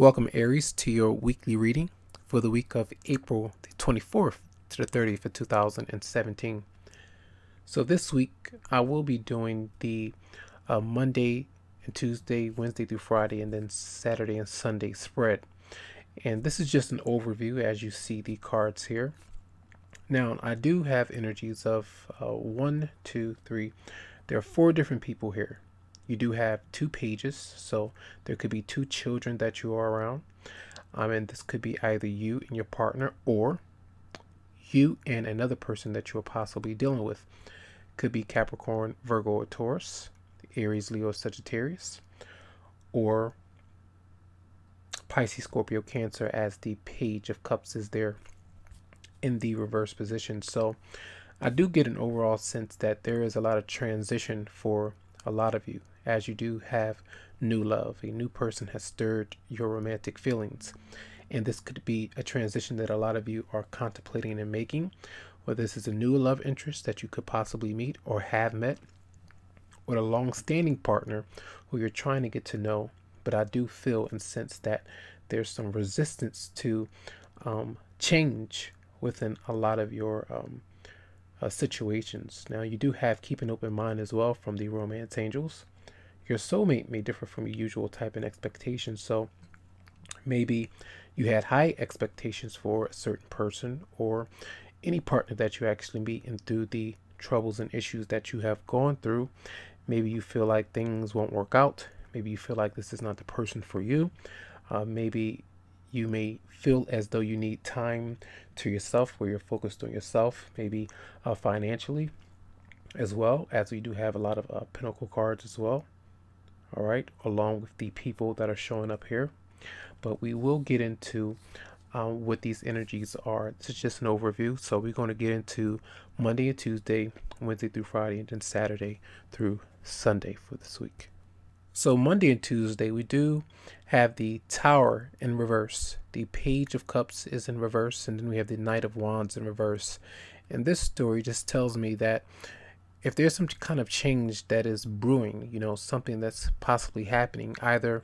Welcome, Aries, to your weekly reading for the week of April the 24th to the 30th of 2017. So this week, I will be doing the Monday and Tuesday, Wednesday through Friday, and then Saturday and Sunday spread. And this is just an overview as you see the cards here. Now, I do have energies of 1, 2, 3. There are 4 different people here. You do have 2 pages, so there could be 2 children that you are around. And this could be either you and your partner, or you and another person that you are possibly dealing with. Could be Capricorn, Virgo, or Taurus, Aries, Leo, Sagittarius, or Pisces, Scorpio, Cancer, as the Page of Cups is there in the reverse position. So I do get an overall sense that there is a lot of transition for a lot of you, as you do have new love. A new person has stirred your romantic feelings, and this could be a transition that a lot of you are contemplating and making, or this is a new love interest that you could possibly meet or have met, or a long-standing partner who you're trying to get to know. But I do feel and sense that there's some resistance to change within a lot of your situations. Now, you do have keep an open mind as well from the romance angels. Your soulmate may differ from your usual type and expectations. So maybe you had high expectations for a certain person or any partner that you actually meet, and through the troubles and issues that you have gone through, maybe you feel like things won't work out. Maybe you feel like this is not the person for you. Maybe you may feel as though you need time to yourself, where you're focused on yourself, maybe financially as well, as we do have a lot of Pentacle cards as well. All right, along with the people that are showing up here. But we will get into what these energies are. This is just an overview. So we're going to get into Monday and Tuesday, Wednesday through Friday, and then Saturday through Sunday for this week. So Monday and Tuesday, we do have the Tower in reverse. The Page of Cups is in reverse, and then we have the Knight of Wands in reverse. And this story just tells me that if there's some kind of change that is brewing, something that's possibly happening, either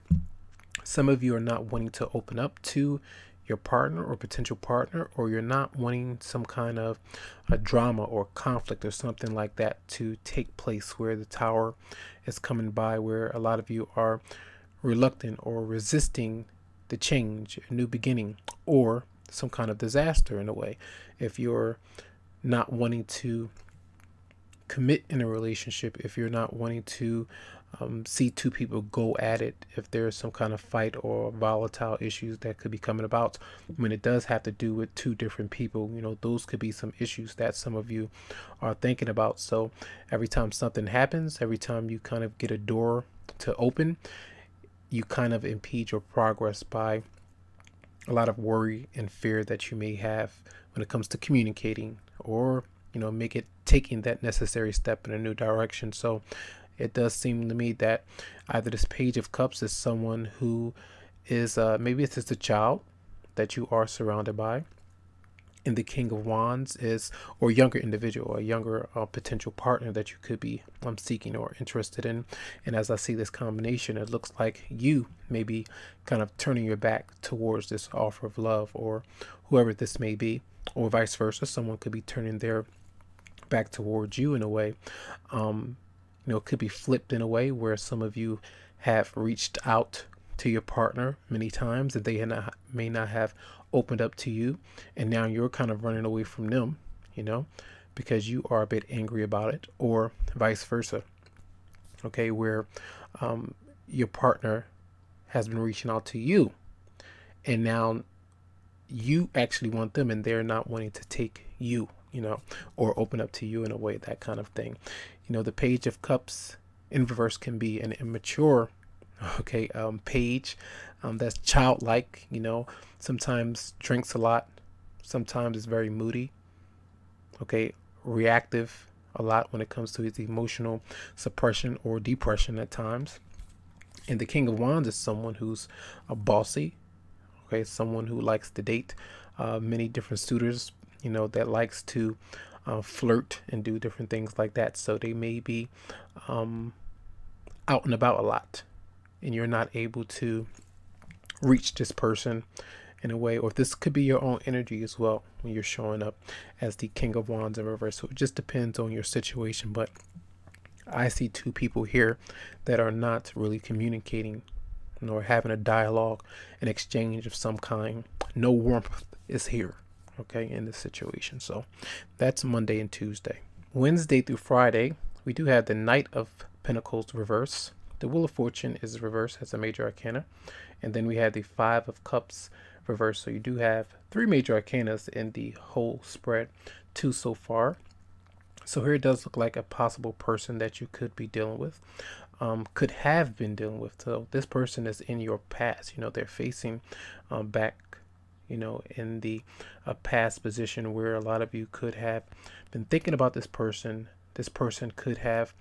some of you are not wanting to open up to your partner or potential partner, or you're not wanting some kind of a drama or conflict or something like that to take place, where the Tower is coming by, where a lot of you are reluctant or resisting the change, a new beginning, or some kind of disaster in a way. If you're not wanting to commit in a relationship, if you're not wanting to see 2 people go at it, if there's some kind of fight or volatile issues that could be coming about, when it does have to do with 2 different people, those could be some issues that some of you are thinking about. So every time something happens, every time you kind of get a door to open, you kind of impede your progress by a lot of worry and fear that you may have when it comes to communicating, or taking that necessary step in a new direction. So it does seem to me that either this Page of Cups is someone who is maybe it's just a child that you are surrounded by, and the King of Wands is or younger individual, a younger potential partner that you could be seeking or interested in. And as I see this combination, it looks like you may be kind of turning your back towards this offer of love, or whoever this may be, or vice versa. Someone could be turning their back towards you in a way. It could be flipped in a way where some of you have reached out to your partner many times and they may not have opened up to you, and now you're kind of running away from them, because you are a bit angry about it, or vice versa. Okay, where your partner has been reaching out to you, and now you actually want them and they're not wanting to take you, or open up to you in a way, that kind of thing. The Page of Cups in reverse can be an immature, page that's childlike, sometimes drinks a lot, sometimes is very moody, reactive a lot when it comes to his emotional suppression or depression at times. And the King of Wands is someone who's a bossy, someone who likes to date many different suitors, that likes to flirt and do different things like that. So they may be out and about a lot, and you're not able to reach this person in a way, or this could be your own energy as well when you're showing up as the King of Wands in reverse. So it just depends on your situation, but I see two people here that are not really communicating nor having a dialogue, an exchange of some kind. No warmth is here, okay, in this situation. So that's Monday and Tuesday. Wednesday through Friday, we do have the Knight of Pentacles reverse. The Wheel of Fortune is reversed as a major arcana. And then we have the Five of Cups reverse. So you do have 3 major arcanas in the whole spread, 2 so far. So here it does look like a possible person that you could be dealing with, could have been dealing with. So this person is in your past. You know, they're facing back, you know, in the past position where a lot of you could have been thinking about this person. This person could have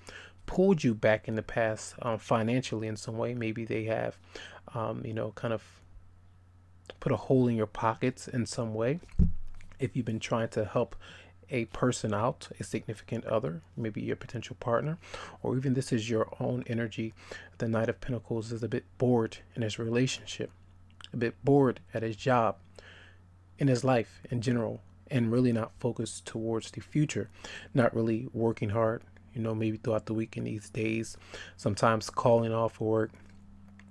pulled you back in the past financially in some way. Maybe they have, you know, kind of put a hole in your pockets in some way. If you've been trying to help a person out, a significant other, maybe your potential partner, or even this is your own energy. The Knight of Pentacles is a bit bored in his relationship, a bit bored at his job, in his life in general, and really not focused towards the future, not really working hard, you know, maybe throughout the week in these days, sometimes calling off work,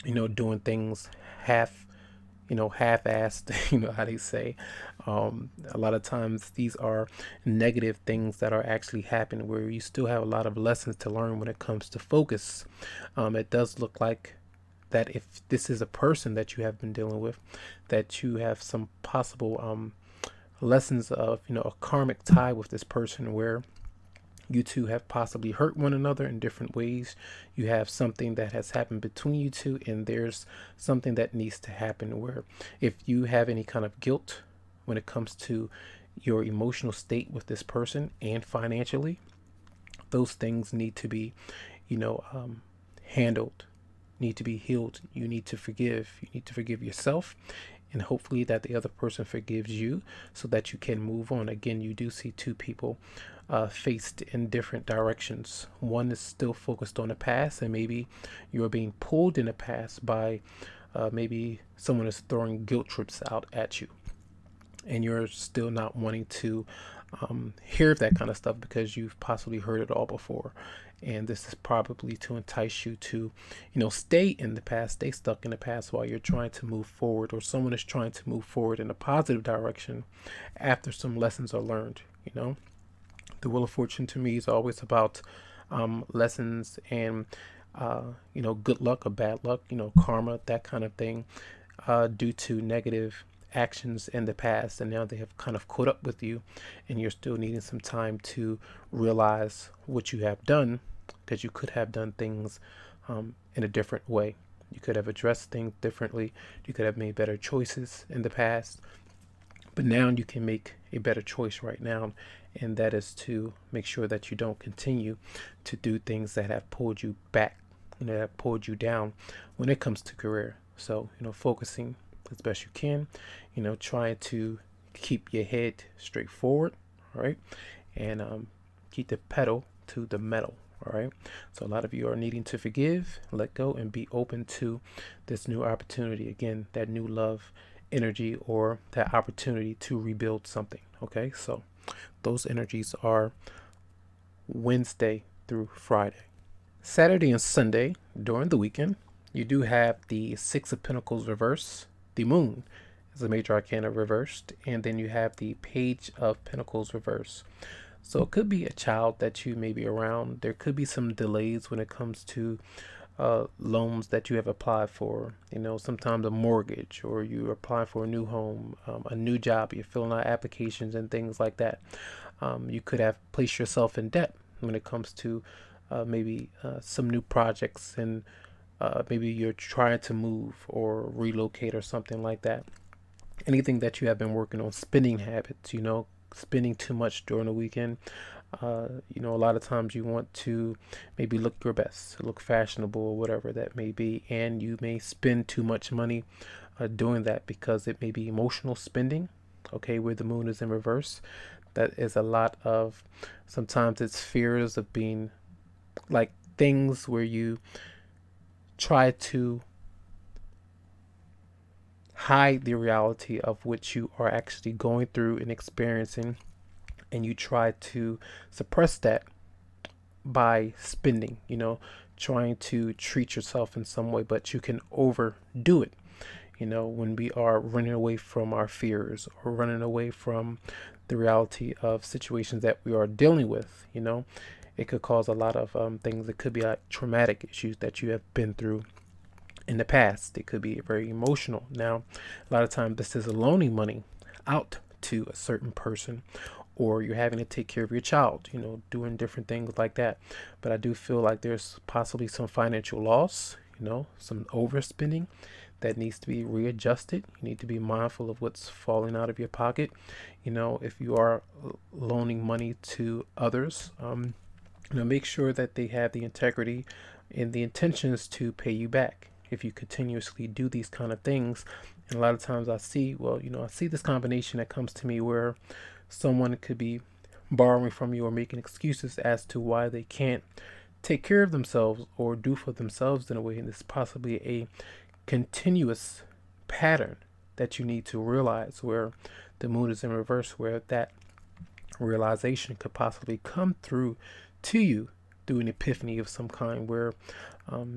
you know, doing things half-assed, you know how they say. A lot of times these are negative things that are actually happening where you still have a lot of lessons to learn when it comes to focus. It does look like that if this is a person that you have been dealing with, that you have some possible lessons of, you know, a karmic tie with this person where you two have possibly hurt one another in different ways. You have something that has happened between you two, and there's something that needs to happen where if you have any kind of guilt when it comes to your emotional state with this person and financially, those things need to be, you know, handled, need to be healed. You need to forgive. You need to forgive yourself, and hopefully that the other person forgives you so that you can move on. Again, you do see two people faced in different directions. One is still focused on the past, and maybe you're being pulled in the past by maybe someone is throwing guilt trips out at you, and you're still not wanting to hear that kind of stuff because you've possibly heard it all before. And this is probably to entice you to, you know, stay in the past, stay stuck in the past while you're trying to move forward, or someone is trying to move forward in a positive direction after some lessons are learned. You know, the Wheel of Fortune to me is always about lessons and, you know, good luck or bad luck, you know, karma, that kind of thing, due to negative actions in the past, and now they have kind of caught up with you, and you're still needing some time to realize what you have done, because you could have done things in a different way. You could have addressed things differently. You could have made better choices in the past, but now you can make a better choice right now, and that is to make sure that you don't continue to do things that have pulled you back and that have pulled you down when it comes to career. So, you know, focusing as best you can, you know, trying to keep your head straight forward, all right, and keep the pedal to the metal, all right. So a lot of you are needing to forgive, let go, and be open to this new opportunity. Again, that new love energy, or that opportunity to rebuild something. Okay, so those energies are Wednesday through Friday. Saturday and Sunday during the weekend, you do have the Six of Pentacles reverse. The Moon is a major arcana reversed, and then you have the Page of Pentacles reverse. So it could be a child that you may be around. There could be some delays when it comes to loans that you have applied for. You know, sometimes a mortgage, or you apply for a new home, a new job, you're filling out applications and things like that. You could have placed yourself in debt when it comes to maybe some new projects, and maybe you're trying to move or relocate or something like that. Anything that you have been working on, spending habits, you know, spending too much during the weekend. You know, a lot of times you want to maybe look your best, look fashionable, or whatever that may be, and you may spend too much money doing that because it may be emotional spending, okay, where the Moon is in reverse. That is a lot of, sometimes it's fears of being like, things where you try to hide the reality of what you are actually going through and experiencing, and you try to suppress that by spending, trying to treat yourself in some way, but you can overdo it. When we are running away from our fears or running away from the reality of situations that we are dealing with, it could cause a lot of things. It could be like traumatic issues that you have been through in the past. It could be very emotional. Now, a lot of times this is loaning money out to a certain person, or you're having to take care of your child, doing different things like that. But I do feel like there's possibly some financial loss, some overspending that needs to be readjusted. You need to be mindful of what's falling out of your pocket. If you are loaning money to others, make sure that they have the integrity and the intentions to pay you back. If you continuously do these kind of things, and a lot of times I see this combination that comes to me where someone could be borrowing from you or making excuses as to why they can't take care of themselves or do for themselves in a way. And it's possibly a continuous pattern that you need to realize, where the moon is in reverse, where that realization could possibly come through to you through an epiphany of some kind, where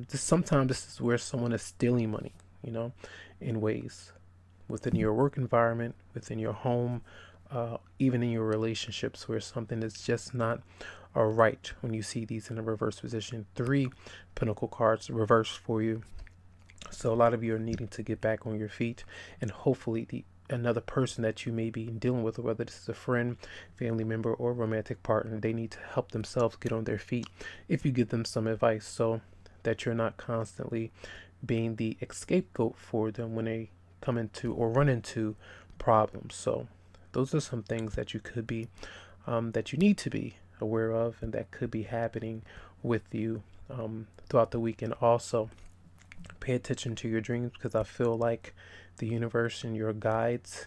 sometimes this is where someone is stealing money, in ways within your work environment, within your home, even in your relationships, where something is just not right. When you see these in a reverse position, 3 Pentacle cards reversed for you. So a lot of you are needing to get back on your feet, and hopefully another person that you may be dealing with, whether this is a friend, family member, or romantic partner, they need to help themselves get on their feet if you give them some advice, so that you're not constantly being the scapegoat for them when they come into or run into problems. So those are some things that you could be that you need to be aware of, and that could be happening with you throughout the week. And also pay attention to your dreams, because I feel like the universe and your guides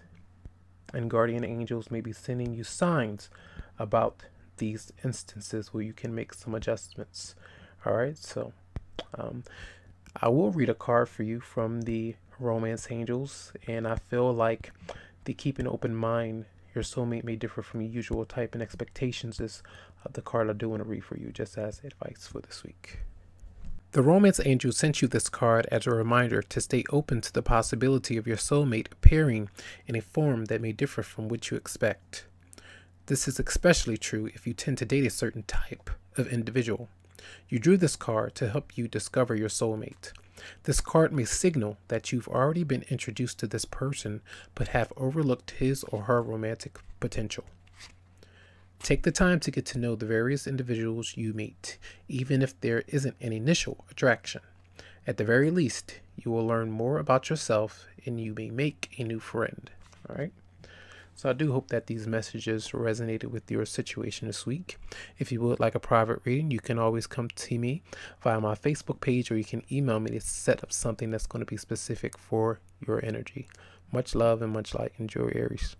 and guardian angels may be sending you signs about these instances where you can make some adjustments. All right, so I will read a card for you from the romance angels, and I feel like the keep an open mind, your soulmate may differ from your usual type and expectations is the card I do want to read for you, just as advice for this week. The romance angel sent you this card as a reminder to stay open to the possibility of your soulmate appearing in a form that may differ from what you expect. This is especially true if you tend to date a certain type of individual. You drew this card to help you discover your soulmate. This card may signal that you've already been introduced to this person but have overlooked his or her romantic potential. Take the time to get to know the various individuals you meet, even if there isn't an initial attraction. At the very least, you will learn more about yourself and you may make a new friend. All right. So I do hope that these messages resonated with your situation this week. If you would like a private reading, you can always come to me via my Facebook page, or you can email me to set up something that's going to be specific for your energy. Much love and much light. Enjoy, Aries.